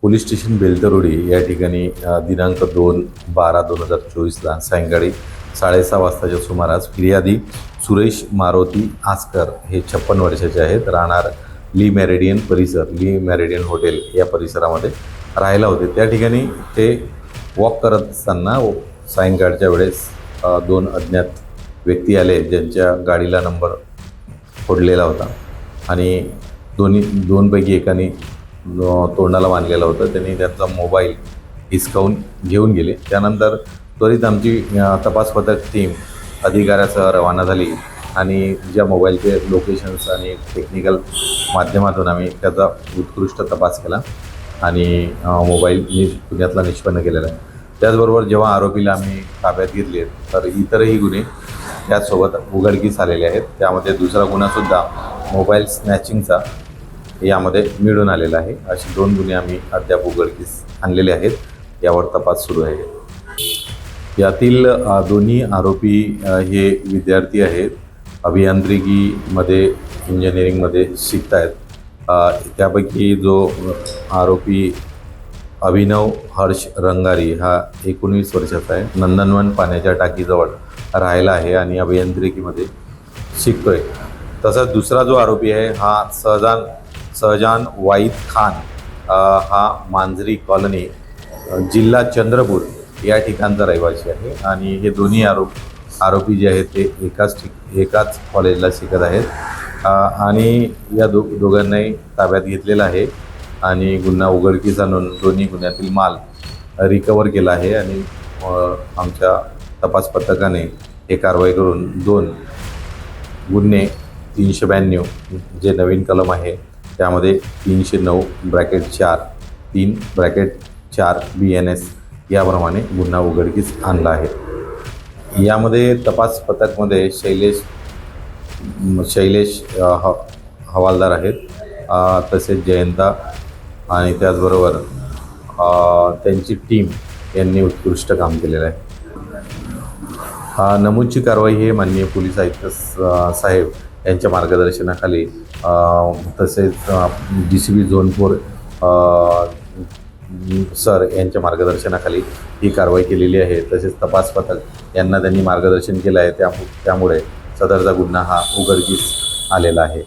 Police station Beltarodi या ठिकाणी दिनांक 2/12/2024ला सायंकाळी 6:30 वाजताच्या सुमारास फिर्यादी सुरेश मारुती आसकर हे 56 वर्षाचे आहेत, राहणार ली मेरिडियन परिसर, ली मेरिडियन हॉटेल या परिसरामध्ये राहायला होते। त्या ठिकाणी ते वॉक करत असताना सायंकाळच्या वेळेस 2 अज्ञात व्यक्ती आले, ज्यांच्या गाडीला नंबर फोडलेला होता आणि दोनपैकी एकाने तोंडाला बांधलेला होता। त्यांनी त्यांचा मोबाईल हिसकावून घेऊन गेले। त्यानंतर त्वरित आमची तपास पथक टीम अधिकाऱ्यासह रवाना झाली आणि ज्या मोबाईलचे लोकेशन्स आणि टेक्निकल माध्यमातून आम्ही त्याचा उत्कृष्ट तपास केला आणि मोबाईल पुण्यातला निष्पन्न केलेला आहे। त्याचबरोबर जेव्हा आरोपीला आम्ही ताब्यात घेतले तर इतरही गुन्हे त्याचसोबत उघडकीस आलेले आहेत। त्यामध्ये दुसरा गुन्हासुद्धा मोबाईल स्नॅचिंगचा यामध्ये मिळून आलेला आहे। असे 2 गुन्हे आम्ही अद्याप उघडकीस आणलेले आहेत, यावर तपास सुरू आहे। यातील दोन्ही आरोपी हे विद्यार्थी आहेत, अभियांत्रिकीमध्ये इंजिनिअरिंगमध्ये शिकत आहेत। त्यापैकी जो आरोपी अभिनव हर्ष रंगारी हा 19 वर्षाचा आहे, नंदनवन पाण्याच्या टाकीजवळ राहायला आहे आणि अभियांत्रिकीमध्ये शिकतोय। तसंच दुसरा जो आरोपी आहे हा सहजान वाईद खान हा मांजरी कॉलनी, जिल्हा चंद्रपूर या ठिकाणचा रहिवासी आहे आणि हे दोन्ही आरोपी जे आहेत ते एकाच कॉलेजला शिकत आहेत आणि या दोघांनाही ताब्यात घेतलेला आहे आणि गुन्हा उघडकीस आणून दोन्ही गुन्ह्यातील माल रिकवर केला आहे आणि आमच्या तपास पथकाने हे कारवाई करून 2 गुन्हे 392 जे नवीन कलम आहे त्यामध्ये 309/4 3/4 BNS याप्रमाणे गुन्हा उघडकीस आणला आहे। यामध्ये तपास पथकमध्ये शैलेश हवालदार आहेत, तसेच जयंता आणि त्याचबरोबर त्यांची टीम यांनी उत्कृष्ट काम केलेलं आहे। नमूदची कारवाई हे माननीय पोलीस आयुक्त साहेब यांच्या मार्गदर्शनाखाली तसेच DCP झोन 4 सर यांच्या मार्गदर्शनाखाली ही कारवाई केलेली आहे। तसेच तपास पथक यांना त्यांनी मार्गदर्शन केलं आहे, त्यामुळे सदरचा गुन्हा हा उघडकीस आलेला आहे।